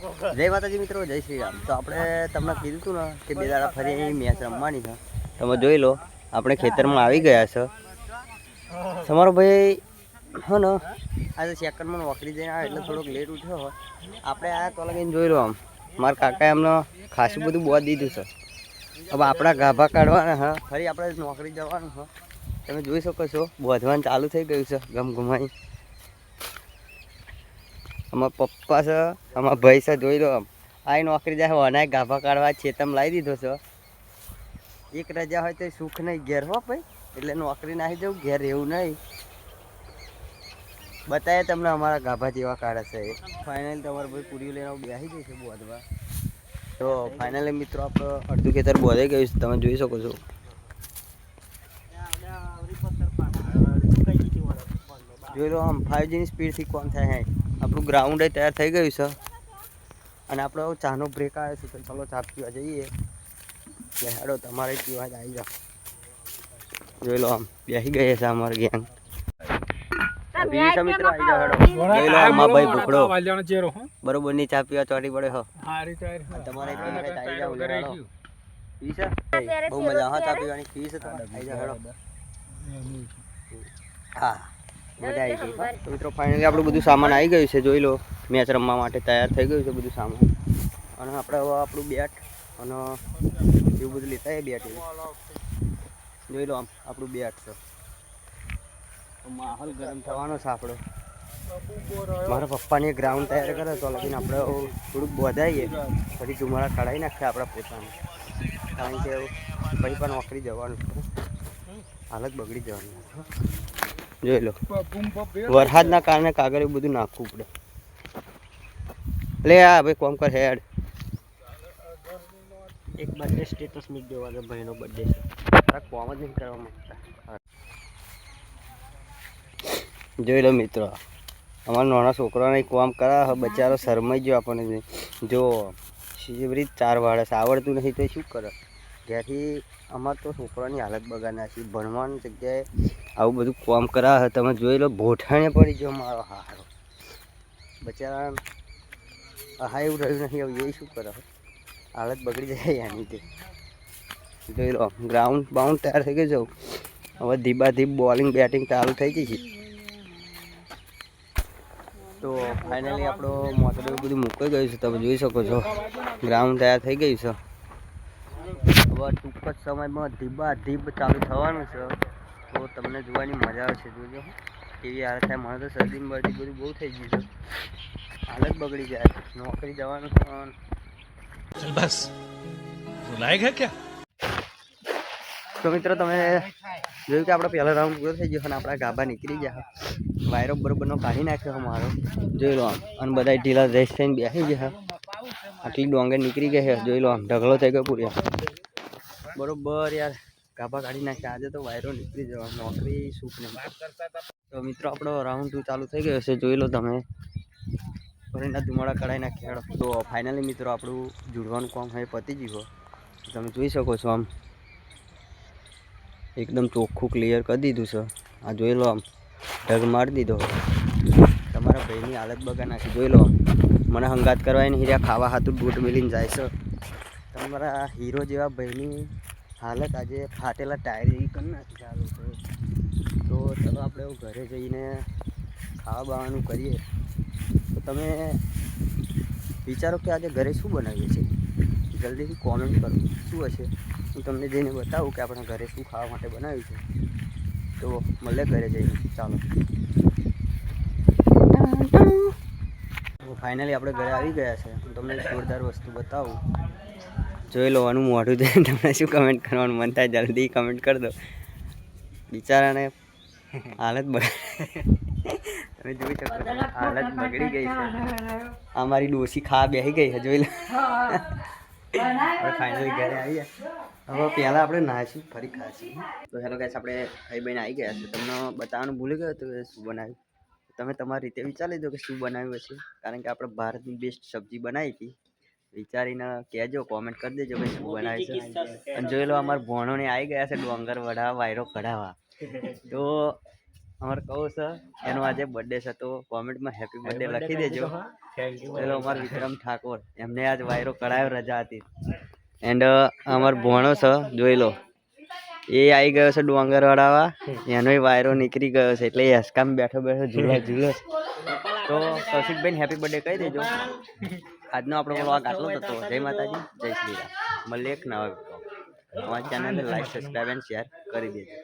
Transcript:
જય માતાજી મિત્રો, જય શ્રી રામ। તો આપણે તમને કીધું હતું ને કે બે દાડા ફરી મેચ રમવાની છે। તમે જોઈ લો, આપણે ખેતરમાં આવી ગયા છે। તમારો ભાઈ હો ને આજે સેકન્ડમાં નોકરી જઈને આવે એટલે થોડોક લેટ ઉઠ્યો હોય। આપણે આ તો લગીને જોઈ લો, આમ મારા કાકાએ એમને ખાસું બધું બોધ દીધું છે। હવે આપણા ગાભા કાઢવાના હા, ફરી આપણે નોકરી જવાનું હા। તમે જોઈ શકો છો, બોધવાનું ચાલુ થઈ ગયું છે ગમગમાઈ। અમારા પપ્પા છે, અમારા ભાઈ છે, જોઈ લો આમ આ નોકરી જાય અનાય ગાભા કાઢવા ખેતરમાં લાવી દીધો છે। એક રજા હોય તો સુખ નહીં ઘેર હો ભાઈ, એટલે નોકરી નાખી જવું ઘેર એવું નહીં। બતાવે તમને અમારા ગાભા જેવા કાઢે છે। ફાઇનલી તમારો ભાઈ પૂરી લઈને બેસી જશે બોધવા। તો ફાઇનલી મિત્રો આપણે અડધું ખેતર બોધાઈ ગયું છે, તમે જોઈ શકો છો। જોઈ લો આમ 5G ની સ્પીડથી કોમ થાય હે। આપણું ગ્રાઉન્ડ તૈયાર થઈ ગયું છે અને આપણો ચાનો બ્રેક આવે છે, તો ચાલો ચા પીવા જઈએ। એટલે હેડો તમારે પીવા જ આવી જાઓ। જોઈ લો આમ બેસી ગઈ છે અમારે ગેંગ। મિત્રો આવી જાઓ હેડો। જોઈ લો આમાં ભાઈ ભૂખડો બરોબર ની ચા પીવા ચોટી પડે હો। તમારે આવી જાઓ હેડો। પી છે બહુ મજા હા ચા પીવાની પી છે, તમારે આવી જાઓ હેડો। હા મજા આવી ગઈ। તો મિત્રો ફાઇનલી આપણું બધું સામાન આવી ગયું છે। જોઈ લો મેચ રમવા માટે તૈયાર થઈ ગયું છે બધું સામાન। અને આપણે હવે આપણું બેટ અને એવું બધું લેતા આવીએ। બેટ જોઈ લો આમ આપણું બેટ છે। માહોલ ગરમ થવાનો છે આપણો। મારા પપ્પાની ગ્રાઉન્ડ તૈયાર કરે તો લગીને આપણે થોડુંક બોધાઈએ, પછી ધુમાડા કાઢાવી નાખીએ આપણા પોતાનું। કારણ કે ભાઈ પણ નોકરી જવાનું છે, હાલત બગડી જવાની। જોઈ લો વરસાદના કારણે કાગળ એવું બધું નાખવું પડે। લે આ ભાઈ કોમ કર હેડ। એક બર્થડે સ્ટેટસ મૂકી દેવાનો, ભાઈનો બર્થડે છે, કોમ જ નહીં કરવા માંગતા। જોઈ લો મિત્રો અમારા નાના છોકરાને કોમ કરાવે, બચારો શરમાઈ ગયો આપણને। જો શિવરી 4 વાળસ આવડતું નહીં તો શું કરે ઘેરથી। અમારે તો છોકરાની હાલત બગાડ નાખી, ભણવાની જગ્યાએ આવું બધું કોમ કરાવે। તમે જોઈ લો ભોઠાણે પડી ગયો મારો હારો બચારા। હા એવું રહ્યું નહીં, હવે એ શું કરે, હાલત બગડી જાય આની તે। જોઈ લો ગ્રાઉન્ડ બાઉન્ડ તૈયાર થઈ ગયું છે। હવે ધીબા ધીબ બોલિંગ બેટિંગ ચાલુ થઈ ગઈ છે। તો ફાઇનલી આપણો મોટો એવું બધું મૂકાઈ ગયું છે, તમે જોઈ શકો છો। ગ્રાઉન્ડ તૈયાર થઈ ગયું છે। હવે ટૂંક જ સમયમાં ધીબા ધીબ ચાલુ થવાનું છે, તો તમને જોવાની મજા આવશે। જોજો કેવી હાલત થાય। મને તો શરદી બરદી બધું બહુ થઈ ગયું છે, હાલત બગડી જાય। નોકરી જવાનું પણ બસ લાયક હે ક્યાં। તો મિત્રો તમે જોયું કે આપણો પહેલો રાઉન્ડ પૂરો થઈ ગયો અને આપણા ગાભા નીકળી ગયા। વાયરો બરોબરનો કાઢી નાખ્યો મારો, જોઈ લો આમ। અને બધા ઢીલા રેસ થઈને બેસી ગયા। આટલી ડોંગર નીકળી ગઈ છે, જોઈ લો આમ ઢગલો થઈ ગયો પૂરો બરોબર યાર। ગાભા કાઢી નાખ્યા, આજે તો વાયરો નીકળી જવાનો, નોકરી સુખ નહીં। તો મિત્રો આપણો રાઉન્ડ 2 ચાલુ થઈ ગયો છે, જોઈ લો તમે। ફરીના ધુમાડા કઢાઈ નાખ્યા। તો ફાઇનલી મિત્રો આપણું જોડવાનું કામ હવે પતી ગયું, તમે જોઈ શકો છો। આમ એકદમ ચોખ્ખું ક્લિયર કરી દીધું છે। આ જોઈ લો આમ ઢગ મારી દીધો। તમારા ભાઈની હાલત બગાડ નાખી, જોઈ લો। મને હંગાત કરવા નહીં રહ્યા, ખાવા હાથું બૂટ મિલીને જાય છે। તમારા હીરો જેવા ભાઈની હાલત આજે ફાટેલા ટાયર એવી કરી નાખી ચાલુ છે। તો ચલો આપણે ઘરે જઈને ખાવા બાવાનું કરીએ। તો તમે વિચારો કે આજે ઘરે શું બનાવીએ છીએ, જલ્દીથી કોમેન્ટ કરો શું હશે। હું તમને જઈને બતાવું કે આપણા ઘરે શું ખાવા માટે બનાવ્યું છે। તો મળે ઘરે જઈને, ચાલો। ફાઇનલી આપણે ઘરે આવી ગયા છે। હું તમને જોરદાર વસ્તુ બતાવું, જોઈ લો। આનું મોઢું જોઈને તમને શું કમેન્ટ કરવાનું મન થાય જલ્દી કમેન્ટ કરી દો। બિચારાને હાલત તમે જોઈ શકો છો, હાલત બગડી ગઈ છે। અમારી ડોસી ખાવા બેસી ગઈ છે, જોઈ લો। આપણે ફાઇનલી ઘરે આવી ગયા। હવે પહેલાં આપણે નાહીશું ફરી ખાઈશું। તો હેલો ગાઈસ, આપણે ભાઈ બહેન આવી ગયા છે। તમને બતાવવાનું ભૂલી ગયો તો શું બનાવ્યું, તમે તમારી રીતે વિચારી લેજો કે શું બનાવ્યું હશે। કારણ કે આપણે ભારતની બેસ્ટ સબ્જી બનાવી હતી, વિચારીને કહેજો, કોમેન્ટ કરી દેજો કે શું બનાવ્યું છે। અને જોઈ લો અમારા ભોણોને આવી ગયા છે ડોંગર વડાવા વાયરો કઢાવા। તો અમારે કહું છે એનો આજે બર્થડે છે તો કોમેન્ટમાં હેપી બર્થડે લખી દેજો. પેલો અમારો વિક્રમ ઠાકોર એમને આજ વાયરો કરાયો રજા હતી. એન્ડ અમાર ભોણો છે જોઈ લો એ આવી ગયો છે ડોંગર વડાવા એનો વાયરો નીકળી ગયો છે એટલે હેસકામ બેઠો બેઠો ઝૂલા ઝૂલો. તો કૌશિકભાઈ હેપી બર્થડે કહી દેજો. આજનો આપણો વ્લોગ આટલો જ હતો. જય માતાજી જય શ્રી રામ. મળીએ એક નવા અમારી ચેનલને લાઈક સબસ્ક્રાઈબ એન્ડ શેર કરી દેજો.